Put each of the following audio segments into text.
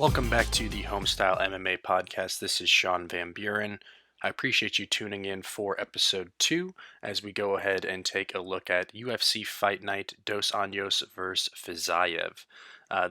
Welcome back to the Homestyle MMA podcast. This is Sean Van Buren. I appreciate you tuning in for episode 2 as we go ahead and take a look at UFC Fight Night Dos Anjos vs. Fiziev.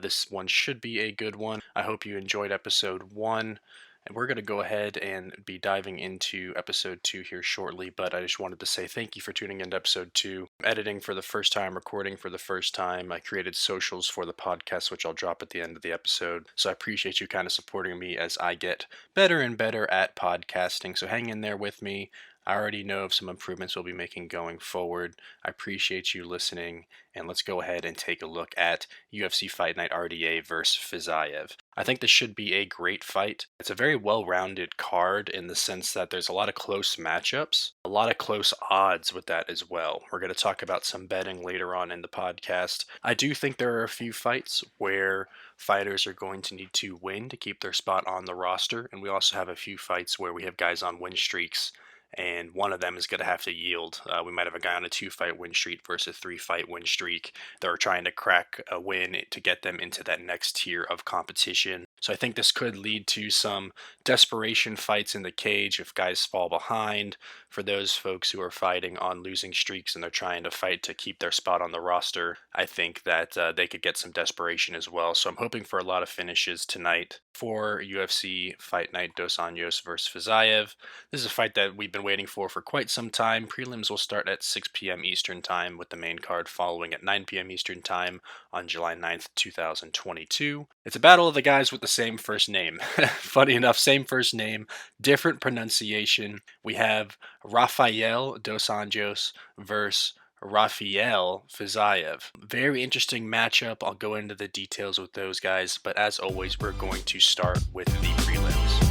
This one should be a good one. I hope you enjoyed episode 1. And we're going to go ahead and be diving into episode 2 here shortly, but I just wanted to say thank you for tuning into episode 2. I'm editing for the first time, recording for the first time. I created socials for the podcast, which I'll drop at the end of the episode. So I appreciate you kind of supporting me as I get better and better at podcasting. So hang in there with me. I already know of some improvements we'll be making going forward. I appreciate you listening, and let's go ahead and take a look at UFC Fight Night RDA versus Fiziev. I think this should be a great fight. It's a very well-rounded card in the sense that there's a lot of close matchups, a lot of close odds with that as well. We're going to talk about some betting later on in the podcast. I do think there are a few fights where fighters are going to need to win to keep their spot on the roster, and we also have a few fights where we have guys on win streaks and one of them is going to have to yield. We might have a guy on a 2-fight win streak versus a 3-fight win streak. They're trying to crack a win to get them into that next tier of competition. So I think this could lead to some desperation fights in the cage if guys fall behind. For those folks who are fighting on losing streaks and they're trying to fight to keep their spot on the roster, I think that they could get some desperation as well. So I'm hoping for a lot of finishes tonight for UFC Fight Night Dos Anjos versus Fiziev. This is a fight that we've been waiting for quite some time. Prelims will start at 6 p.m. Eastern Time with the main card following at 9 p.m. Eastern Time on July 9th, 2022. It's a battle of the guys with the same first name. Funny enough, same first name, different pronunciation. We have Rafael Dos Anjos versus Rafael Fiziev. Very interesting matchup. I'll go into the details with those guys, but as always, we're going to start with the prelims.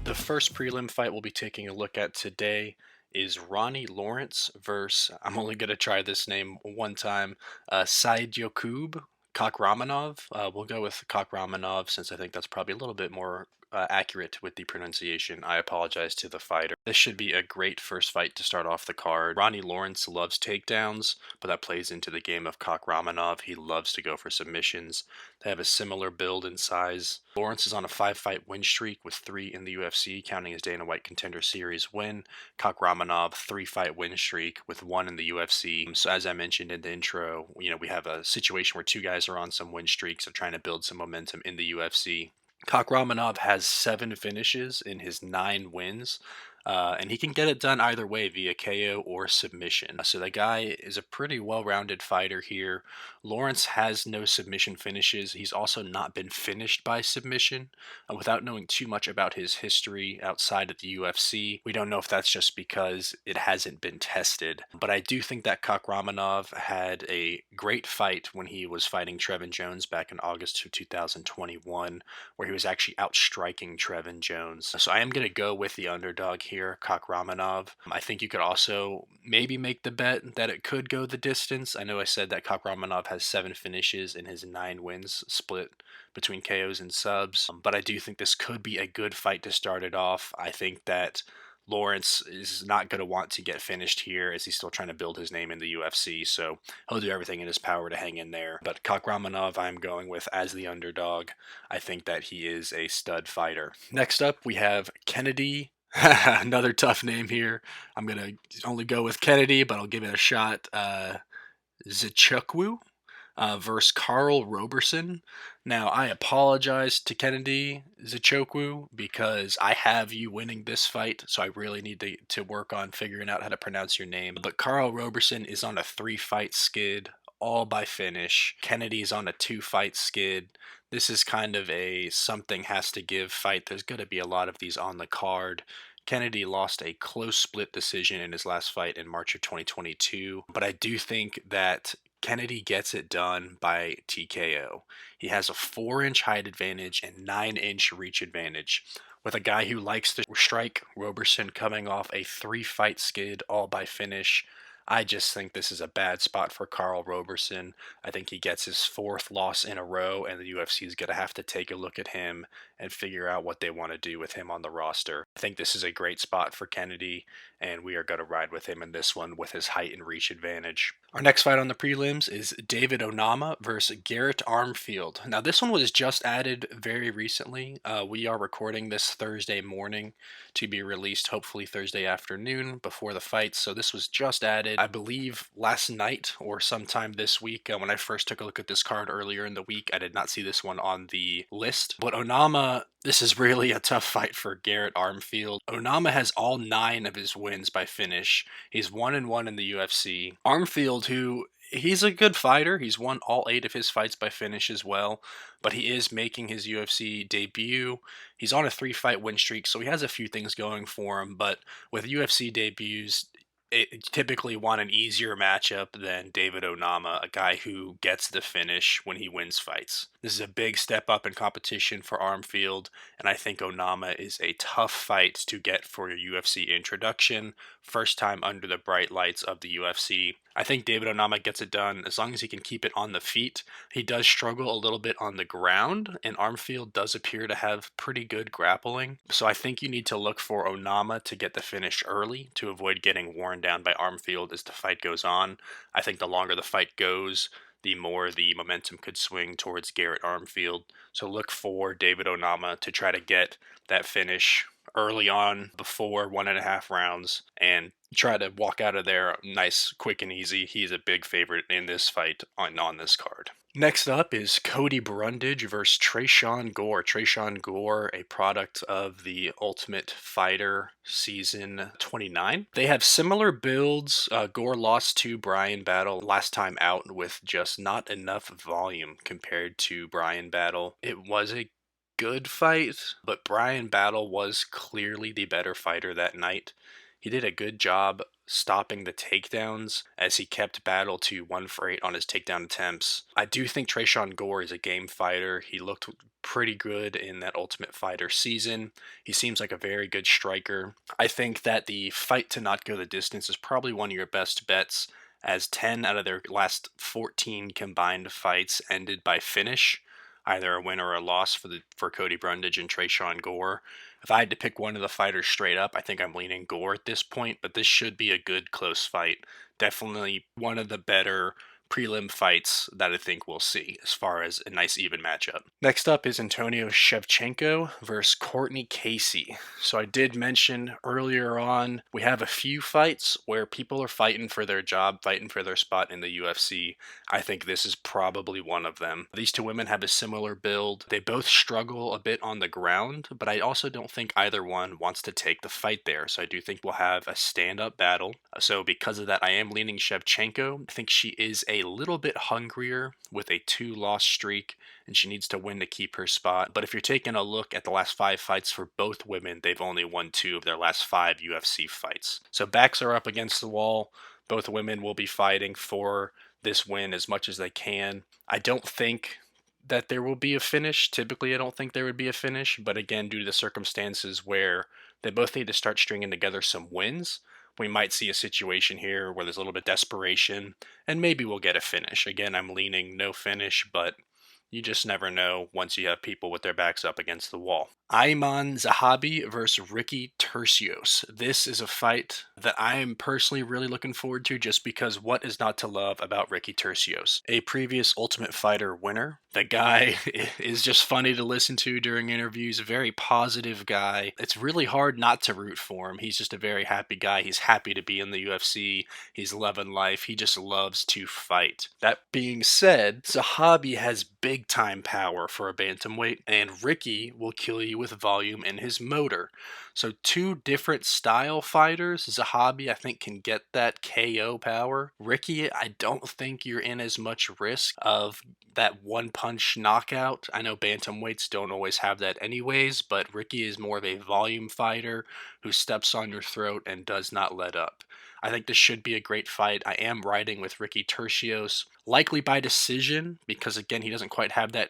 The first prelim fight we'll be taking a look at today is Ronnie Lawrence versus, I'm only going to try this name one time, Said Yokub Kakramanov. We'll go with Kakramanov since I think that's probably a little bit more accurate with the pronunciation. I apologize to the fighter. This should be a great first fight to start off the card. Ronnie Lawrence loves takedowns, but that plays into the game of Kakramanov. He loves to go for submissions. They have a similar build and size. Lawrence is on a 5-fight win streak with 3 in the UFC, counting his Dana White Contender Series win. Kakramanov, 3-fight win streak with 1 in the UFC. So as I mentioned in the intro, we have a situation where 2 guys are on some win streaks of trying to build some momentum in the UFC. Kakramanov has 7 finishes in his 9 wins, and he can get it done either way via KO or submission. So the guy is a pretty well-rounded fighter here. Lawrence has no submission finishes. He's also not been finished by submission. Without knowing too much about his history outside of the UFC, we don't know if that's just because it hasn't been tested. But I do think that Kakramanov had a great fight when he was fighting Trevin Jones back in August of 2021, where he was actually outstriking Trevin Jones. So I am going to go with the underdog here, Kakramanov. I think you could also maybe make the bet that it could go the distance. I know I said that Kakramanov has 7 finishes in his 9 wins, split between KOs and subs, but I do think this could be a good fight to start it off. I think that Lawrence is not going to want to get finished here as he's still trying to build his name in the UFC, so he'll do everything in his power to hang in there. But Kakramanov I'm going with as the underdog. I think that he is a stud fighter. Next up, we have Kennedy. Another tough name here. I'm going to only go with Kennedy, but I'll give it a shot. Zichukwu versus Carl Roberson. Now, I apologize to Kennedy Zichukwu because I have you winning this fight, so I really need to work on figuring out how to pronounce your name. But Carl Roberson is on a 3-fight skid, all by finish. Kennedy's on a 2-fight skid. This is kind of a something has to give fight. There's going to be a lot of these on the card. Kennedy lost a close split decision in his last fight in March of 2022, but I do think that Kennedy gets it done by TKO. He has a 4-inch height advantage and 9-inch reach advantage. With a guy who likes to strike, Roberson coming off a 3-fight skid all by finish, I just think this is a bad spot for Carl Roberson. I think he gets his fourth loss in a row, and the UFC is going to have to take a look at him and figure out what they want to do with him on the roster. I think this is a great spot for Kennedy, and we are going to ride with him in this one with his height and reach advantage. Our next fight on the prelims is David Onama versus Garrett Armfield. Now, this one was just added very recently. We are recording this Thursday morning to be released hopefully Thursday afternoon before the fight. So this was just added, I believe, last night or sometime this week. When I first took a look at this card earlier in the week, I did not see this one on the list. But Onama, this is really a tough fight for Garrett Armfield. Onama has all 9 of his wins by finish. He's 1-1 in the UFC. Armfield, who he's a good fighter. He's won all 8 of his fights by finish as well, but he is making his UFC debut. He's on a 3-fight win streak, so he has a few things going for him, but with UFC debuts, it typically want an easier matchup than David Onama, a guy who gets the finish when he wins fights. This is a big step up in competition for Armfield, and I think Onama is a tough fight to get for your UFC introduction, first time under the bright lights of the UFC. I think David Onama gets it done as long as he can keep it on the feet. He does struggle a little bit on the ground, and Armfield does appear to have pretty good grappling. So I think you need to look for Onama to get the finish early to avoid getting worn down by Armfield as the fight goes on. I think the longer the fight goes, the more the momentum could swing towards Garrett Armfield. So look for David Onama to try to get that finish early on before 1.5 rounds and try to walk out of there nice, quick, and easy. He's a big favorite in this fight on this card. Next up is Cody Brundage versus Tresean Gore. Tresean Gore, a product of the Ultimate Fighter Season 29. They have similar builds. Gore lost to Brian Battle last time out with just not enough volume compared to Brian Battle. It was a good fight, but Brian Battle was clearly the better fighter that night. He did a good job stopping the takedowns as he kept Battle to 1 for 8 on his takedown attempts. I do think Tresean Gore is a game fighter. He looked pretty good in that Ultimate Fighter season. He seems like a very good striker. I think that the fight to not go the distance is probably one of your best bets, as 10 out of their last 14 combined fights ended by finish, either a win or a loss for Cody Brundage and Tresean Gore. If I had to pick one of the fighters straight up, I think I'm leaning Gore at this point, but this should be a good close fight. Definitely one of the better prelim fights that I think we'll see as far as a nice even matchup. Next up is Antonio Shevchenko versus Courtney Casey. So I did mention earlier on, we have a few fights where people are fighting for their job, fighting for their spot in the UFC. I think this is probably one of them. These two women have a similar build. They both struggle a bit on the ground, but I also don't think either one wants to take the fight there. So I do think we'll have a stand-up battle. So because of that, I am leaning Shevchenko. I think she is a little bit hungrier with a 2-loss streak, and she needs to win to keep her spot. But if you're taking a look at the last 5 fights for both women, they've only won 2 of their last 5 UFC fights. So backs are up against the wall. Both women will be fighting for this win as much as they can. I don't think that there will be a finish. Typically, I don't think there would be a finish, but again, due to the circumstances where they both need to start stringing together some wins, we might see a situation here where there's a little bit of desperation, and maybe we'll get a finish. Again, I'm leaning no finish, but you just never know once you have people with their backs up against the wall. Ayman Zahabi versus Ricky Tercios. This is a fight that I am personally really looking forward to, just because what is not to love about Ricky Tercios? A previous Ultimate Fighter winner. The guy is just funny to listen to during interviews, a very positive guy. It's really hard not to root for him. He's just a very happy guy. He's happy to be in the UFC. He's loving life. He just loves to fight. That being said, Zahabi has big time power for a bantamweight, and Ricky will kill you with volume in his motor. So 2 different style fighters. Zahabi, I think, can get that KO power. Ricky, I don't think you're in as much risk of that one-punch knockout. I know bantamweights don't always have that anyways, but Ricky is more of a volume fighter who steps on your throat and does not let up. I think this should be a great fight. I am riding with Ricky Tercios, likely by decision, because again, he doesn't quite have that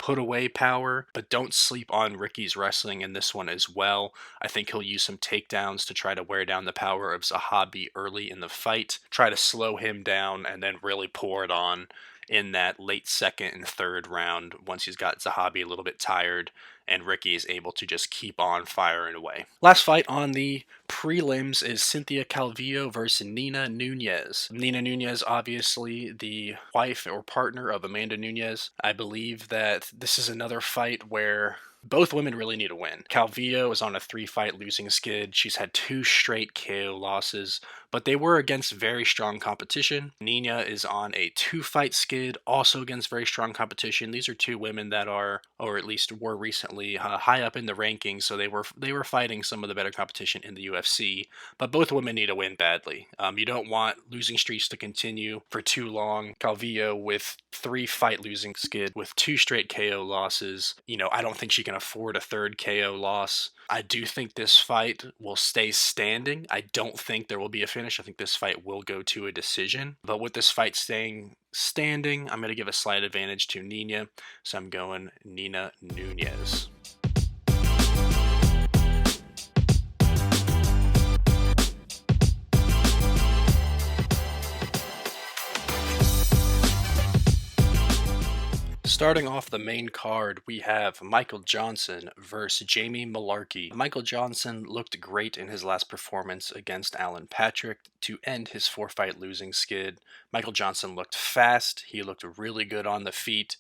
put away power, but don't sleep on Ricky's wrestling in this one as well. I think he'll use some takedowns to try to wear down the power of Zahabi early in the fight, try to slow him down, and then really pour it on in that late second and third round once he's got Zahabi a little bit tired and Ricky is able to just keep on firing away. Last fight on the prelims is Cynthia Calvillo versus Nina Nunez. Nina Nunez, obviously the wife or partner of Amanda Nunez. I believe that this is another fight where both women really need a win. Calvillo is on a 3-fight losing skid. She's had 2 straight KO losses, but they were against very strong competition. Nina is on a 2-fight skid, also against very strong competition. These are 2 women that are, or at least were recently, high up in the rankings, so they were fighting some of the better competition in the UFC. But both women need a win badly. You don't want losing streaks to continue for too long. Calvillo with 3-fight losing skid with 2 straight KO losses. I don't think she can afford a 3rd KO loss. I do think this fight will stay standing. I don't think there will be a finish. I think this fight will go to a decision. But with this fight staying standing, I'm going to give a slight advantage to Nina. So I'm going Nina Nunez. Starting off the main card, we have Michael Johnson versus Jamie Mullarkey. Michael Johnson looked great in his last performance against Alan Patrick to end his 4-fight losing skid. Michael Johnson looked fast, he looked really good on the feet,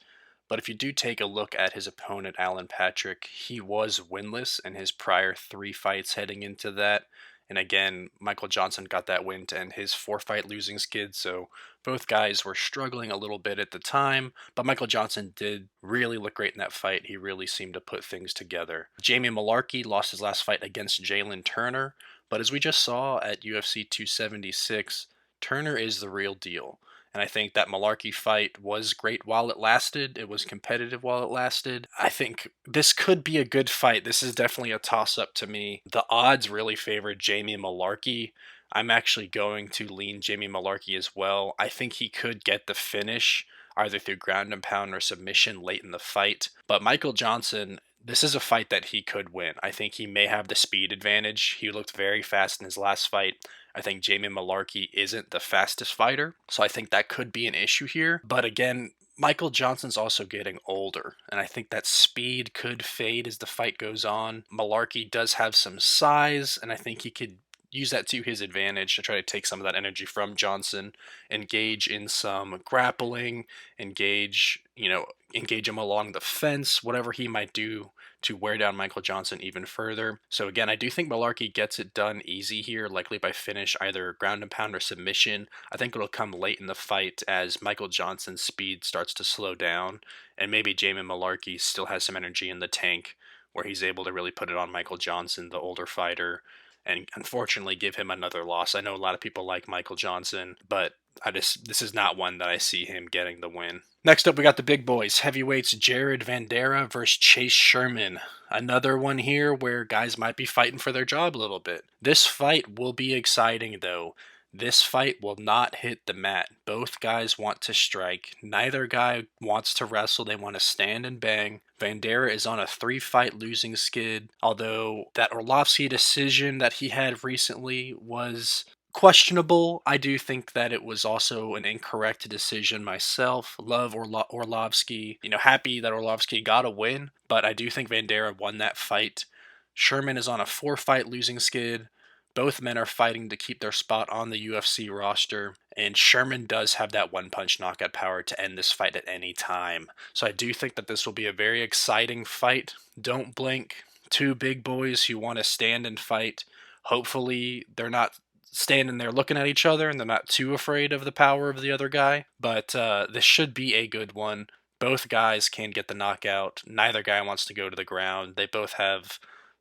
but if you do take a look at his opponent, Alan Patrick, he was winless in his prior 3 fights heading into that. And again, Michael Johnson got that win to end his 4-fight losing skid, so both guys were struggling a little bit at the time, but Michael Johnson did really look great in that fight. He really seemed to put things together. Jamie Mullarkey lost his last fight against Jalen Turner, but as we just saw at UFC 276, Turner is the real deal. And I think that Mullarkey fight was great while it lasted. It was competitive while it lasted. I think this could be a good fight. This is definitely a toss-up to me. The odds really favor Jamie Mullarkey. I'm actually going to lean Jamie Mullarkey as well. I think he could get the finish, either through ground and pound or submission late in the fight. But Michael Johnson, this is a fight that he could win. I think he may have the speed advantage. He looked very fast in his last fight. I think Jamie Mullarkey isn't the fastest fighter, so I think that could be an issue here. But again, Michael Johnson's also getting older, and I think that speed could fade as the fight goes on. Mullarkey does have some size, and I think he could use that to his advantage to try to take some of that energy from Johnson, engage in some grappling, engage him along the fence, whatever he might do to wear down Michael Johnson even further. So again, I do think Mullarkey gets it done easy here, likely by finish, either ground and pound or submission. I think it'll come late in the fight as Michael Johnson's speed starts to slow down, and maybe Jamie Mullarkey still has some energy in the tank where he's able to really put it on Michael Johnson, the older fighter, and unfortunately give him another loss. I know a lot of people like Michael Johnson, but this is not one that I see him getting the win. Next up, we got the big boys. Heavyweights Jared Vanderaa versus Chase Sherman. Another one here where guys might be fighting for their job a little bit. This fight will be exciting, though. This fight will not hit the mat. Both guys want to strike. Neither guy wants to wrestle. They want to stand and bang. Vanderaa is on a 3-fight losing skid, although that Orlovsky decision that he had recently was questionable. I do think that it was also an incorrect decision myself. Love Orlovsky. Happy that Orlovsky got a win, but I do think Vanderaa won that fight. Sherman is on a 4-fight losing skid. Both men are fighting to keep their spot on the UFC roster, and Sherman does have that one-punch knockout power to end this fight at any time. So I do think that this will be a very exciting fight. Don't blink. 2 big boys who want to stand and fight. Hopefully they're not standing there looking at each other and they're not too afraid of the power of the other guy. But this should be a good one. Both guys can get the knockout. Neither guy wants to go to the ground. They both have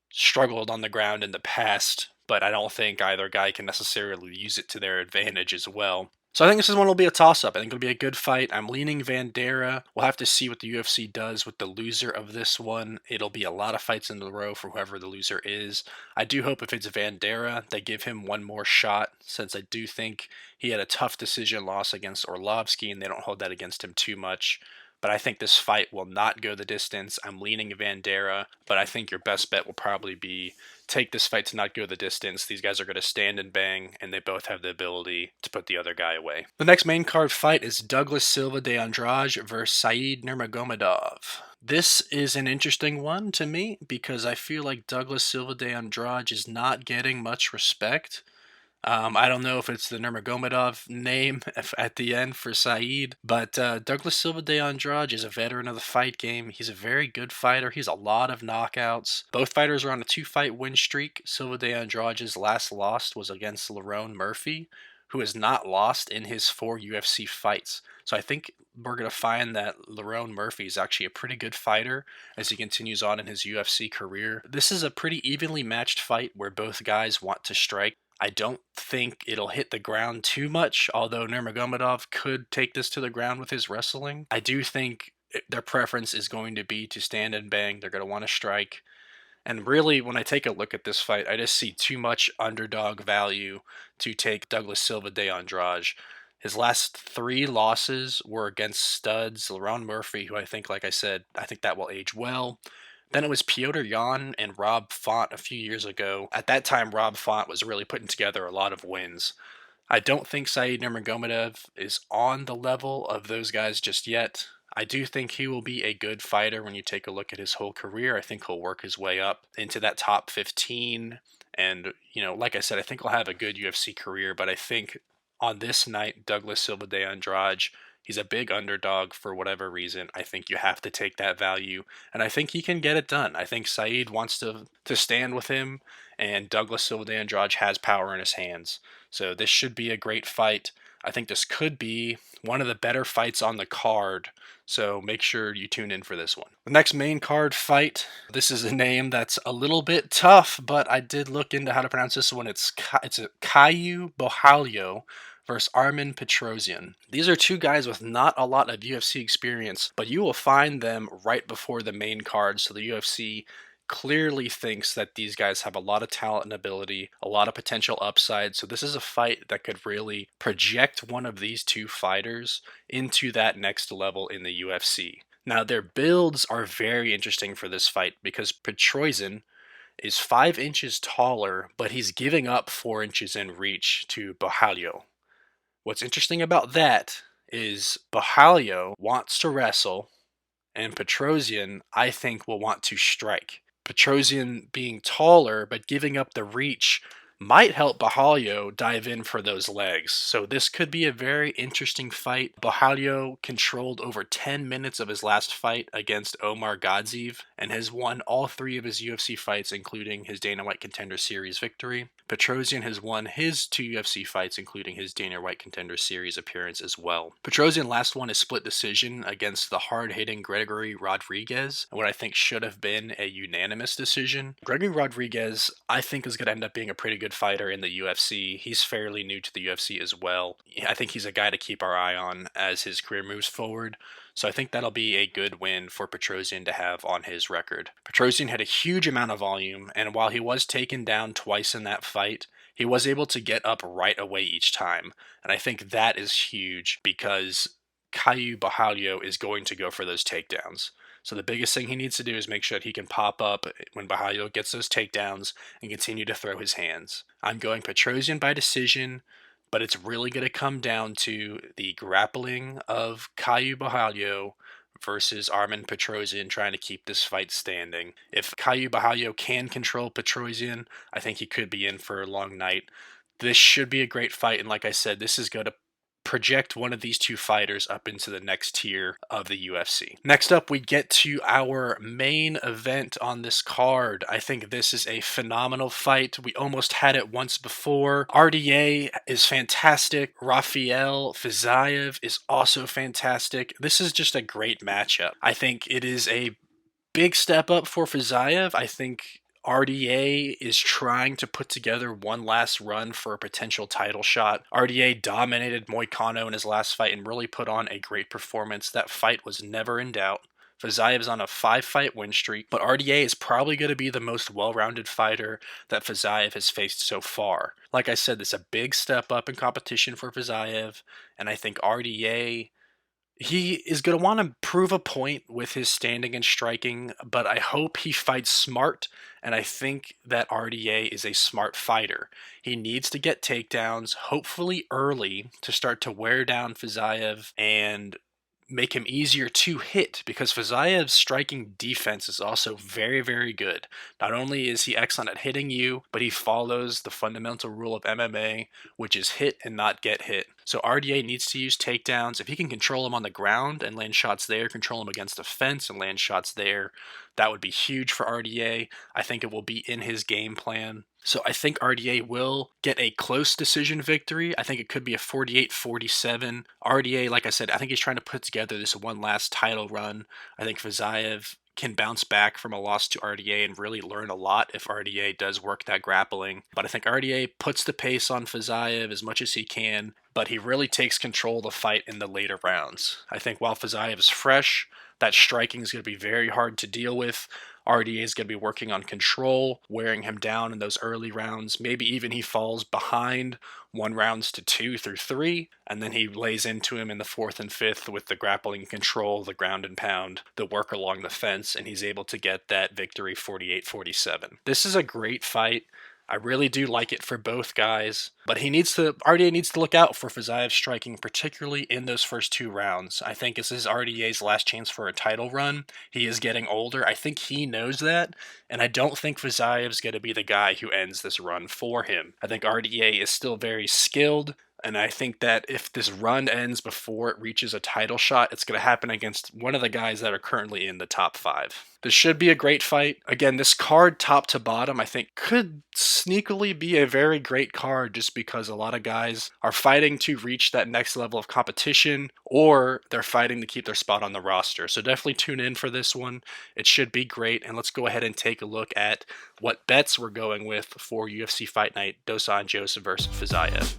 struggled on the ground in the past, but I don't think either guy can necessarily use it to their advantage as well. So I think this one will be a toss-up. I think it'll be a good fight. I'm leaning Vanderaa. We'll have to see what the UFC does with the loser of this one. It'll be a lot of fights in a row for whoever the loser is. I do hope if it's Vanderaa, they give him one more shot, since I do think he had a tough decision loss against Orlovsky, and they don't hold that against him too much. but I think this fight will not go the distance. I'm leaning Vandera, but I think your best bet will probably be take this fight to not go the distance. These guys are going to stand and bang, and they both have the ability to put the other guy away. The next main card fight is Douglas Silva de Andrade versus Said Nurmagomedov. This is an interesting one to me because I feel like Douglas Silva de Andrade is not getting much respect. I don't know if it's the Nurmagomedov name at the end for Saeed, but Douglas Silva de Andrade is a veteran of the fight game. He's a very good fighter. He has a lot of knockouts. Both fighters are on a 2-fight win streak. Silva de Andrade's last loss was against Lerone Murphy, who has not lost in his 4 UFC fights. So I think we're going to find that Lerone Murphy is actually a pretty good fighter as he continues on in his UFC career. This is a pretty evenly matched fight where both guys want to strike. I don't think it'll hit the ground too much, although Nurmagomedov could take this to the ground with his wrestling. I do think their preference is going to be to stand and bang. They're going to want to strike. And really, when I take a look at this fight, I just see too much underdog value to take Douglas Silva de Andrade. His last 3 losses were against studs, Lerone Murphy, who I think, like I said, I think that will age well. Then it was Petr Yan and Rob Font a few years ago. At that time, Rob Font was really putting together a lot of wins. I don't think Said Nurmagomedov is on the level of those guys just yet. I do think he will be a good fighter when you take a look at his whole career. I think he'll work his way up into that top 15. And, like I said, I think he'll have a good UFC career. But I think on this night, Douglas Silva de Andrade, he's a big underdog for whatever reason. I think you have to take that value, and I think he can get it done. I think Saeed wants to stand with him, and Douglas Silva de Andrade has power in his hands. So this should be a great fight. I think this could be one of the better fights on the card, so make sure you tune in for this one. The next main card fight, this is a name that's a little bit tough, but I did look into how to pronounce this one. It's a Caio Borralho versus Armen Petrosyan. These are 2 guys with not a lot of UFC experience, but you will find them right before the main card, so the UFC clearly thinks that these guys have a lot of talent and ability, a lot of potential upside, so this is a fight that could really project one of these 2 fighters into that next level in the UFC. Now, their builds are very interesting for this fight because Petrosyan is 5 inches taller, but he's giving up 4 inches in reach to Borralho. What's interesting about that is Borralho wants to wrestle, and Petrosyan, I think, will want to strike. Petrosyan being taller but giving up the reach might help Borralho dive in for those legs. So this could be a very interesting fight. Borralho controlled over 10 minutes of his last fight against Omar Gadziev and has won all 3 of his UFC fights, including his Dana White Contender Series victory. Petrosyan has won his 2 UFC fights, including his Dana White Contender Series appearance as well. Petrosyan last won a split decision against the hard-hitting Gregory Rodriguez, what I think should have been a unanimous decision. Gregory Rodriguez, I think, is going to end up being a pretty good fighter in the UFC. He's fairly new to the UFC as well. I think he's a guy to keep our eye on as his career moves forward. So I think that'll be a good win for Petrosyan to have on his record. Petrosyan had a huge amount of volume, and while he was taken down twice in that fight, he was able to get up right away each time. And I think that is huge because Caio Borralho is going to go for those takedowns. So the biggest thing he needs to do is make sure that he can pop up when Borralho gets those takedowns and continue to throw his hands. I'm going Petrosyan by decision, but it's really going to come down to the grappling of Caio Borralho versus Armen Petrosyan trying to keep this fight standing. If Caio Borralho can control Petrosyan, I think he could be in for a long night. This should be a great fight, and like I said, this is going to project one of these 2 fighters up into the next tier of the UFC. Next up, we get to our main event on this card. I think this is a phenomenal fight. We almost had it once before. RDA is fantastic. Rafael Fiziev is also fantastic. This is just a great matchup. I think it is a big step up for Fiziev. I think RDA is trying to put together one last run for a potential title shot. RDA dominated Moicano in his last fight and really put on a great performance. That fight was never in doubt. Fiziev is on a 5-fight win streak, but RDA is probably going to be the most well-rounded fighter that Fiziev has faced so far. Like I said, this is a big step up in competition for Fiziev, and I think RDA He is going to want to prove a point with his standing and striking, but I hope he fights smart, and I think that RDA is a smart fighter. He needs to get takedowns, hopefully early, to start to wear down Fiziev and make him easier to hit, because Fiziev's striking defense is also very, very good. Not only is he excellent at hitting you, but he follows the fundamental rule of MMA, which is hit and not get hit. So RDA needs to use takedowns. If he can control him on the ground and land shots there, control him against the fence and land shots there, that would be huge for RDA. I think it will be in his game plan. So I think RDA will get a close decision victory. I think it could be a 48-47. RDA, like I said, I think he's trying to put together this one last title run. I think Fiziev can bounce back from a loss to RDA and really learn a lot if RDA does work that grappling. But I think RDA puts the pace on Fiziev as much as he can, but he really takes control of the fight in the later rounds. I think while Fiziev is fresh, that striking is going to be very hard to deal with. RDA is going to be working on control, wearing him down in those early rounds. Maybe even he falls behind 1 rounds to 2 through 3, and then he lays into him in the 4th and 5th with the grappling control, the ground and pound, the work along the fence, and he's able to get that victory 48-47. This is a great fight. I really do like it for both guys, but RDA needs to look out for Fiziev striking, particularly in those first 2 rounds. I think this is RDA's last chance for a title run. He is getting older. I think he knows that, and I don't think Fiziev's going to be the guy who ends this run for him. I think RDA is still very skilled, and I think that if this run ends before it reaches a title shot, it's going to happen against one of the guys that are currently in the top 5. This should be a great fight. Again, this card top to bottom, I think, could sneakily be a very great card just because a lot of guys are fighting to reach that next level of competition, or they're fighting to keep their spot on the roster. So definitely tune in for this one. It should be great. And let's go ahead and take a look at what bets we're going with for UFC Fight Night Dos Anjos versus Fiziev.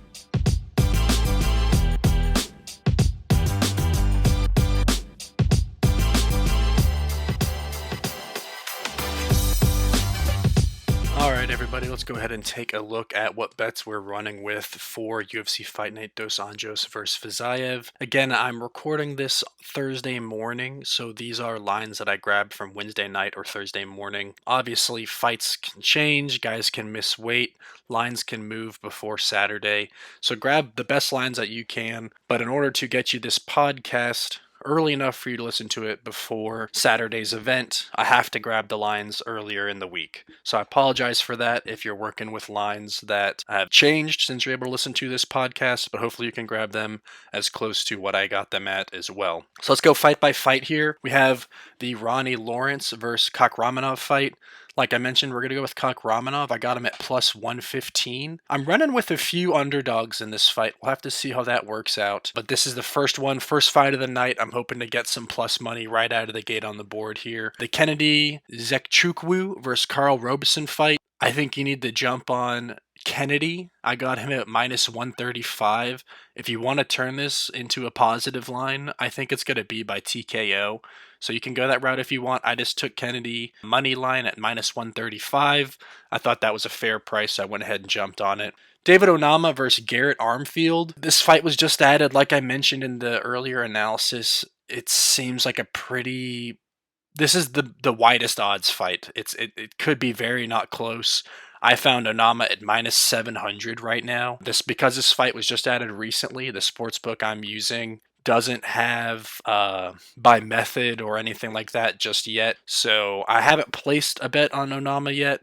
Alright everybody, let's go ahead and take a look at what bets we're running with for UFC Fight Night Dos Anjos versus Fiziev. Again, I'm recording this Thursday morning, so these are lines that I grabbed from Wednesday night or Thursday morning. Obviously, fights can change, guys can miss weight, lines can move before Saturday, so grab the best lines that you can. But in order to get you this podcast early enough for you to listen to it before Saturday's event, I have to grab the lines earlier in the week. So I apologize for that if you're working with lines that have changed since you're able to listen to this podcast, but hopefully you can grab them as close to what I got them at as well. So let's go fight by fight here. We have the Ronnie Lawrence versus Kakhramonov fight. Like I mentioned, we're going to go with Kakhramonov. I got him at plus 115. I'm running with a few underdogs in this fight. We'll have to see how that works out. But this is the first fight of the night. I'm hoping to get some plus money right out of the gate on the board here. The Kennedy Zekchukwu versus Carl Robeson fight. I think you need to jump on Kennedy. I got him at minus 135. If you want to turn this into a positive line, I think it's going to be by TKO. So you can go that route if you want. I just took Kennedy money line at minus 135. I thought that was a fair price, so I went ahead and jumped on it. David Onama versus Garrett Armfield. This fight was just added, like I mentioned in the earlier analysis. It seems like this is the widest odds fight. It could be very not close. I found Onama at minus 700 right now. Because this fight was just added recently, the sportsbook I'm using doesn't have by method or anything like that just yet. So I haven't placed a bet on Onama yet.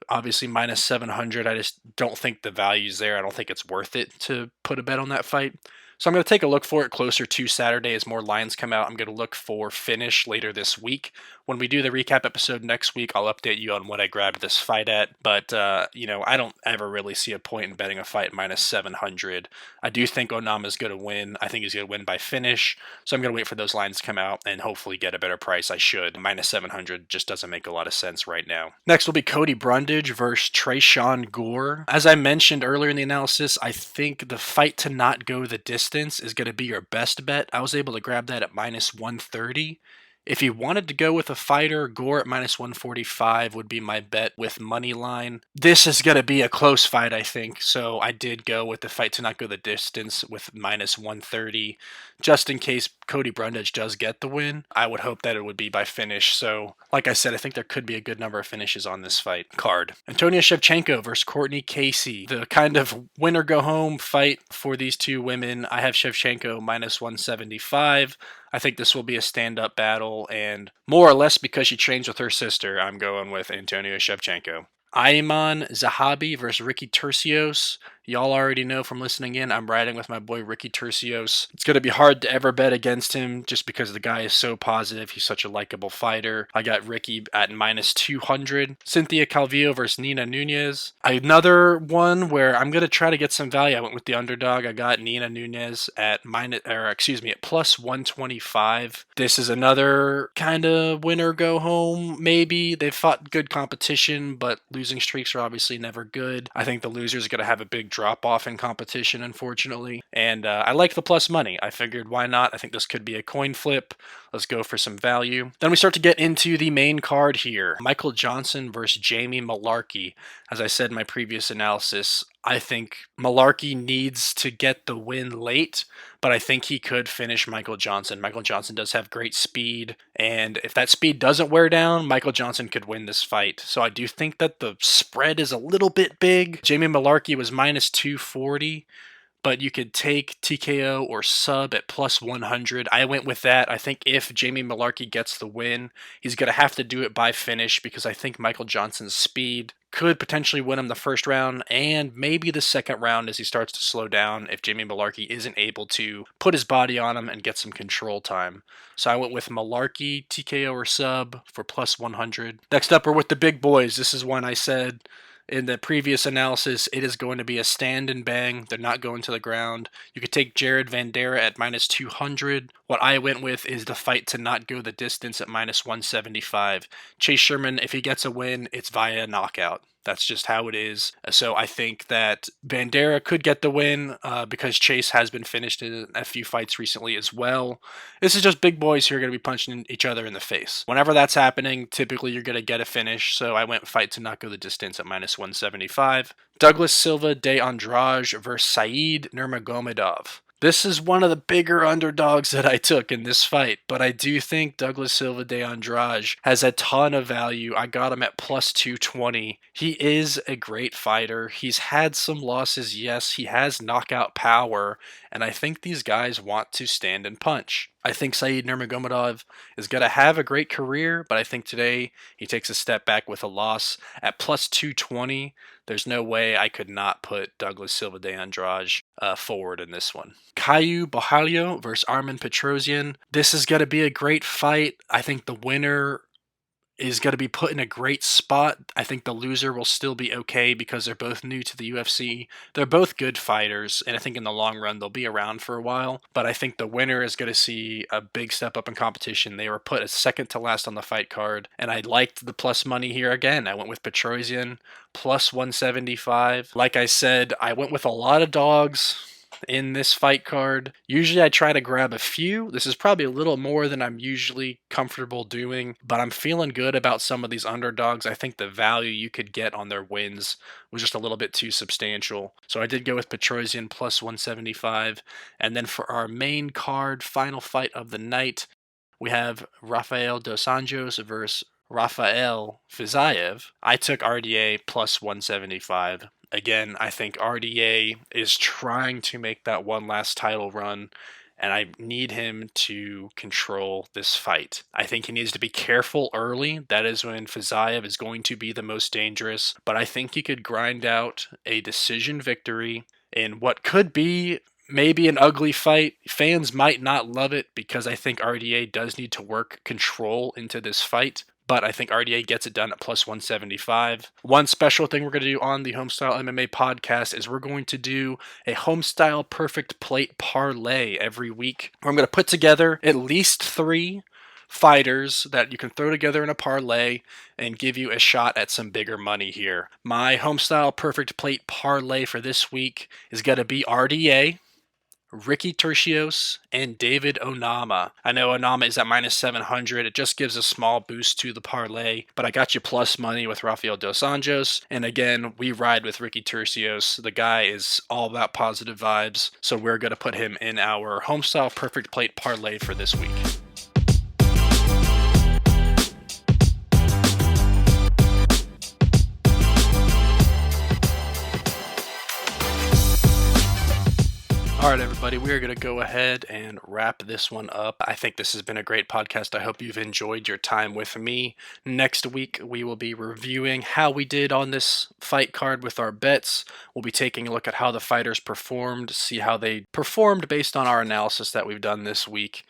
Obviously minus 700. I just don't think the value's there. I don't think it's worth it to put a bet on that fight. So I'm going to take a look for it closer to Saturday as more lines come out. I'm going to look for finish later this week. When we do the recap episode next week, I'll update you on what I grabbed this fight at. But, I don't ever really see a point in betting a fight minus 700. I do think Onama's going to win. I think he's going to win by finish. So I'm going to wait for those lines to come out and hopefully get a better price. I should. Minus 700 just doesn't make a lot of sense right now. Next will be Cody Brundage versus Tresean Gore. As I mentioned earlier in the analysis, I think the fight to not go the distance is going to be your best bet. I was able to grab that at minus 130. If you wanted to go with a fighter, Gore at minus 145 would be my bet with money line. This is going to be a close fight, I think, so I did go with the fight to not go the distance with minus 130, just in case Cody Brundage does get the win. I would hope that it would be by finish, so like I said, I think there could be a good number of finishes on this fight card. Antonia Shevchenko versus Courtney Casey, the kind of winner-go-home fight for these two women. I have Shevchenko minus 175. I think this will be a stand-up battle, and more or less because she trains with her sister, I'm going with Antonia Shevchenko. Ayman Zahabi versus Ricky Turcios. Y'all already know from listening in, I'm riding with my boy Ricky Turcios. It's going to be hard to ever bet against him just because the guy is so positive. He's such a likable fighter. I got Ricky at minus 200. Cynthia Calvillo versus Nina Nunez. Another one where I'm going to try to get some value. I went with the underdog. I got Nina Nunez at plus 125. This is another kind of winner go home, maybe. They've fought good competition, but losing streaks are obviously never good. I think the loser is going to have a big drop off in competition, unfortunately. And I like the plus money. I figured, why not? I think this could be a coin flip. Let's go for some value. Then we start to get into the main card here. Michael Johnson versus Jamie Malarkey. As I said in my previous analysis, I think Malarkey needs to get the win late, but I think he could finish Michael Johnson. Michael Johnson does have great speed, and if that speed doesn't wear down, Michael Johnson could win this fight. So I do think that the spread is a little bit big. Jamie Malarkey was minus 240. But you could take TKO or sub at plus 100. I went with that. I think if Jamie Malarkey gets the win, he's going to have to do it by finish because I think Michael Johnson's speed could potentially win him the first round and maybe the second round as he starts to slow down if Jamie Malarkey isn't able to put his body on him and get some control time. So I went with Malarkey, TKO or sub for plus 100. Next up, we're with the big boys. This is one I said in the previous analysis, it is going to be a stand and bang. They're not going to the ground. You could take Jared Vanderaa at minus 200. What I went with is the fight to not go the distance at minus 175. Chase Sherman, if he gets a win, it's via knockout. That's just how it is. So I think that Vanderaa could get the win because Chase has been finished in a few fights recently as well. This is just big boys who are going to be punching each other in the face. Whenever that's happening, typically you're going to get a finish. So I went fight to not go the distance at minus 175. Douglas Silva de Andrade versus Said Nurmagomedov. This is one of the bigger underdogs that I took in this fight, but I do think Douglas Silva de Andrade has a ton of value. I got him at plus 220. He is a great fighter. He's had some losses, yes. He has knockout power, and I think these guys want to stand and punch. I think Said Nurmagomedov is going to have a great career, but I think today he takes a step back with a loss. At plus 220, there's no way I could not put Douglas Silva de Andrade forward in this one. Caio Borralho versus Armen Petrosyan. This is going to be a great fight. I think the winner is going to be put in a great spot. I think the loser will still be okay because they're both new to the UFC. They're both good fighters, and I think in the long run they'll be around for a while. But I think the winner is going to see a big step up in competition. They were put as second to last on the fight card, and I liked the plus money here again. I went with Petrosyan, plus 175. Like I said, I went with a lot of dogs in this fight card. Usually I try to grab a few. This is probably a little more than I'm usually comfortable doing, but I'm feeling good about some of these underdogs. I think the value you could get on their wins was just a little bit too substantial. So I did go with Petrosyan plus 175. And then for our main card, final fight of the night, we have Rafael dos Anjos versus Rafael Fiziev. I took RDA plus 175. Again, I think RDA is trying to make that one last title run, and I need him to control this fight. I think he needs to be careful early. That is when Fiziev is going to be the most dangerous, but I think he could grind out a decision victory in what could be maybe an ugly fight. Fans might not love it because I think RDA does need to work control into this fight. But I think RDA gets it done at plus 175. One special thing we're going to do on the Homestyle MMA podcast is we're going to do a Homestyle Perfect Plate Parlay every week. Where I'm going to put together at least 3 fighters that you can throw together in a parlay and give you a shot at some bigger money here. My Homestyle Perfect Plate Parlay for this week is going to be RDA, Ricky Tercios, and David Onama. I know Onama is at minus 700. It just gives a small boost to the parlay, but I got you plus money with Rafael Dos Anjos. And again, we ride with Ricky Tercios. The guy is all about positive vibes, so we're going to put him in our Homestyle Perfect Plate parlay for this week. All right, everybody, we are going to go ahead and wrap this one up. I think this has been a great podcast. I hope you've enjoyed your time with me. Next week, we will be reviewing how we did on this fight card with our bets. We'll be taking a look at how the fighters performed, see how they performed based on our analysis that we've done this week,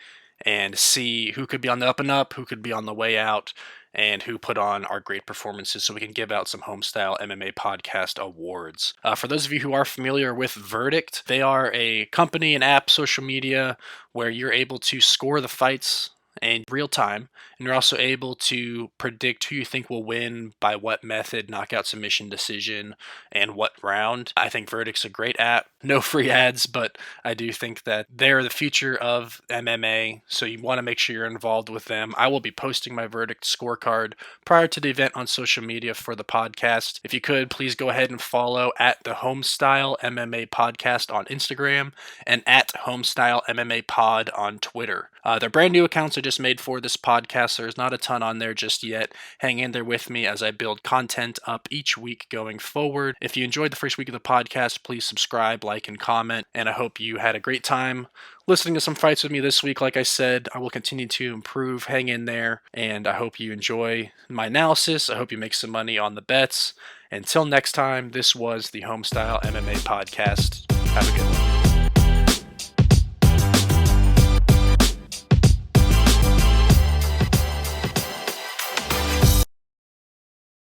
and see who could be on the up and up, who could be on the way out, and who put on our great performances so we can give out some Homestyle MMA podcast awards. For those of you who are familiar with Verdict, they are a company, an app, social media where you're able to score the fights in real time, and you're also able to predict who you think will win by what method, knockout, submission, decision, and what round. I think Verdict's a great app. No free ads, but I do think that they're the future of MMA, so you want to make sure you're involved with them. I will be posting my Verdict scorecard prior to the event on social media for the podcast. If you could, please go ahead and follow at the Homestyle MMA podcast on Instagram and at Homestyle MMA Pod on Twitter. Their brand new accounts are just made for this podcast. There's not a ton on there just yet. Hang in there with me as I build content up each week going forward. If you enjoyed the first week of the podcast, please subscribe, like, and comment. And I hope you had a great time listening to some fights with me this week. Like I said, I will continue to improve. Hang in there. And I hope you enjoy my analysis. I hope you make some money on the bets. Until next time, this was the Homestyle MMA podcast. Have a good one.